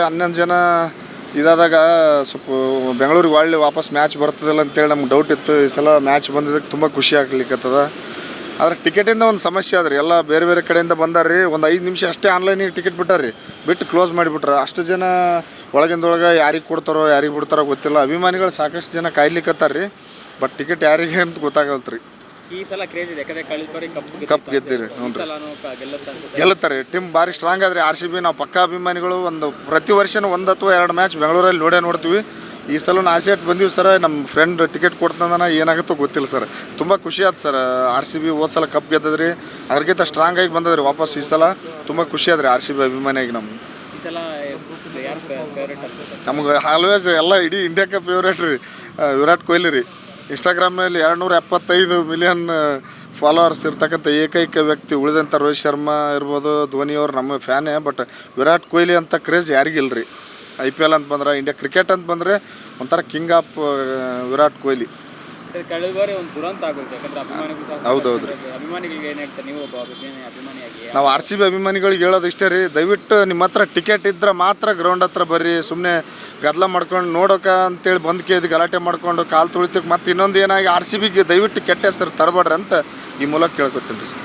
11 ಜನ ಇದಾದಾಗ ಸ್ವಲ್ಪ ಬೆಂಗಳೂರಿಗೆ ಒಳ್ಳೆ ವಾಪಸ್ ಮ್ಯಾಚ್ ಬರ್ತದಿಲ್ಲ ಅಂತೇಳಿ ನಮ್ಗೆ ಡೌಟ್ ಇತ್ತು. ಈ ಸಲ ಮ್ಯಾಚ್ ಬಂದಿದ್ದಕ್ಕೆ ತುಂಬ ಖುಷಿ ಆಗ್ಲಿಕ್ಕತ್ತದ. ಆದರೆ ಟಿಕೆಟಿಂದ ಒಂದು ಸಮಸ್ಯೆ ಅದ ರೀ. ಎಲ್ಲ ಬೇರೆ ಬೇರೆ ಕಡೆಯಿಂದ ಬಂದಾರ ರೀ. ಒಂದು 5 ನಿಮಿಷ ಅಷ್ಟೇ ಆನ್ಲೈನಿಗೆ ಟಿಕೆಟ್ ಬಿಟ್ಟಾರೆ ರೀ, ಬಿಟ್ಟು ಕ್ಲೋಸ್ ಮಾಡಿಬಿಟ್ರೆ. ಅಷ್ಟು ಜನ ಒಳಗಿಂದೊಳಗೆ ಯಾರಿಗೆ ಕೊಡ್ತಾರೋ ಯಾರಿಗೆ ಬಿಡ್ತಾರೋ ಗೊತ್ತಿಲ್ಲ. ಅಭಿಮಾನಿಗಳು ಸಾಕಷ್ಟು ಜನ ಕಾಯ್ಲಿಕ್ಕತ್ತಾರ ರೀ. ಬಟ್ ಟಿಕೆಟ್ ಯಾರಿಗೆ ಅಂತ ಗೊತ್ತಾಗಲ್ತು ರೀ. ಈ ಸಲ ಕ್ರೇಜ್ ಇದೆ, ಯಾಕಂದ್ರೆ ಕಳೆದ ಬಾರಿ ಕಪ್ ಗೆದ್ದಿರಿ. ಹ್ಞೂ ರೀ, ಗೆಲ್ಲುತ್ತಾರೆ. ಟೀಮ್ ಭಾರಿ ಸ್ಟ್ರಾಂಗ್ ಆದ್ರಿ. RCB ನಾವು ಪಕ್ಕಾ ಅಭಿಮಾನಿಗಳು. ಪ್ರತಿ ವರ್ಷನೂ 1 ಅಥವಾ 2 ಮ್ಯಾಚ್ ಬೆಂಗಳೂರಲ್ಲಿ ನೋಡ್ತೀವಿ. ಈ ಸಲ ಆಸೆ ಇಟ್ಟು ಬಂದೀವಿ ಸರ್. ನಮ್ಮ ಫ್ರೆಂಡ್ ಟಿಕೆಟ್ ಕೊಡ್ತಂದನ ಏನಾಗುತ್ತೋ ಗೊತ್ತಿಲ್ಲ ಸರ್. ತುಂಬ ಖುಷಿ ಆಯ್ತು ಸರ್. RCB ಹೋದ ಸಲ ಕಪ್ ಗೆದ್ದದ್ರಿ, ಅದ್ರಗಿಂತ ಸ್ಟ್ರಾಂಗ್ ಆಗಿ ಬಂದದ್ರಿ ವಾಪಸ್. ಈ ಸಲ ತುಂಬ ಖುಷಿ ಆದ್ರಿ RCB ಅಭಿಮಾನಿಯಾಗಿ. ನಮ್ಗೆ ಆಲ್ವೇಸ್ ಎಲ್ಲ ಇಡೀ ಇಂಡಿಯಾಕ್ಕೆ ಫೇವ್ರೇಟ್ ರೀ ವಿರಾಟ್ ಕೊಹ್ಲಿ ರೀ. ಇನ್ಸ್ಟಾಗ್ರಾಮ್ನಲ್ಲಿ 275 ಮಿಲಿಯನ್ ಫಾಲೋವರ್ಸ್ ಇರ್ತಕ್ಕಂಥ ಏಕೈಕ ವ್ಯಕ್ತಿ. ಉಳಿದಂಥ ರೋಹಿತ್ ಶರ್ಮಾ ಇರ್ಬೋದು, ಧೋನಿಯವ್ರು ನಮ್ಮ ಫ್ಯಾನೇ. ಬಟ್ ವಿರಾಟ್ ಕೊಹ್ಲಿ ಅಂತ ಕ್ರೇಜ್ ಯಾರಿಗಿಲ್ಲ ರೀ. IPL ಅಂತ ಬಂದ್ರೆ, ಇಂಡಿಯಾ ಕ್ರಿಕೆಟ್ ಅಂತ ಬಂದರೆ ಒಂಥರ ಕಿಂಗ್ ಆಫ್ ವಿರಾಟ್ ಕೊಹ್ಲಿ. ಕಳೆದ ಬಾರಿ ಒಂದು ದುರಂತ ಆಗೋಯ್ತು, ಯಾಕಂದ್ರೆ ಹೌದೌದು ರೀ. ಅಭಿಮಾನಿಗಳಿಗೆ ಏನು ಹೇಳ್ತಾರೆ ನೀವು ಒಬ್ಬ ಅಭಿಮಾನಿಯಾಗಿ? ನಾವು RCB ಅಭಿಮಾನಿಗಳಿಗೆ ಹೇಳೋದು ಇಷ್ಟೇ ರೀ, ದಯವಿಟ್ಟು ನಿಮ್ಮ ಹತ್ರ ಟಿಕೆಟ್ ಇದ್ದರೆ ಮಾತ್ರ ಗ್ರೌಂಡ್ ಹತ್ರ ಬರ್ರಿ. ಸುಮ್ಮನೆ ಗದ್ದಲ ಮಾಡ್ಕೊಂಡು ನೋಡೋಕೆ ಅಂತೇಳಿ ಬಂದು ಕೇಳಿದ ಗಲಾಟೆ ಮಾಡ್ಕೊಂಡು ಕಾಲು ತುಳಿತಕ್ಕೆ ಮತ್ತೆ ಇನ್ನೊಂದು ಏನಾಗಿ RCBಗೆ ದಯವಿಟ್ಟು ಕೆಟ್ಟ ಹೆಸರು ತರಬೇಡ್ರಿ ಅಂತ ಈ ಮೂಲಕ ಕೇಳ್ಕೊತೀನಿ ರೀ ಸರ್.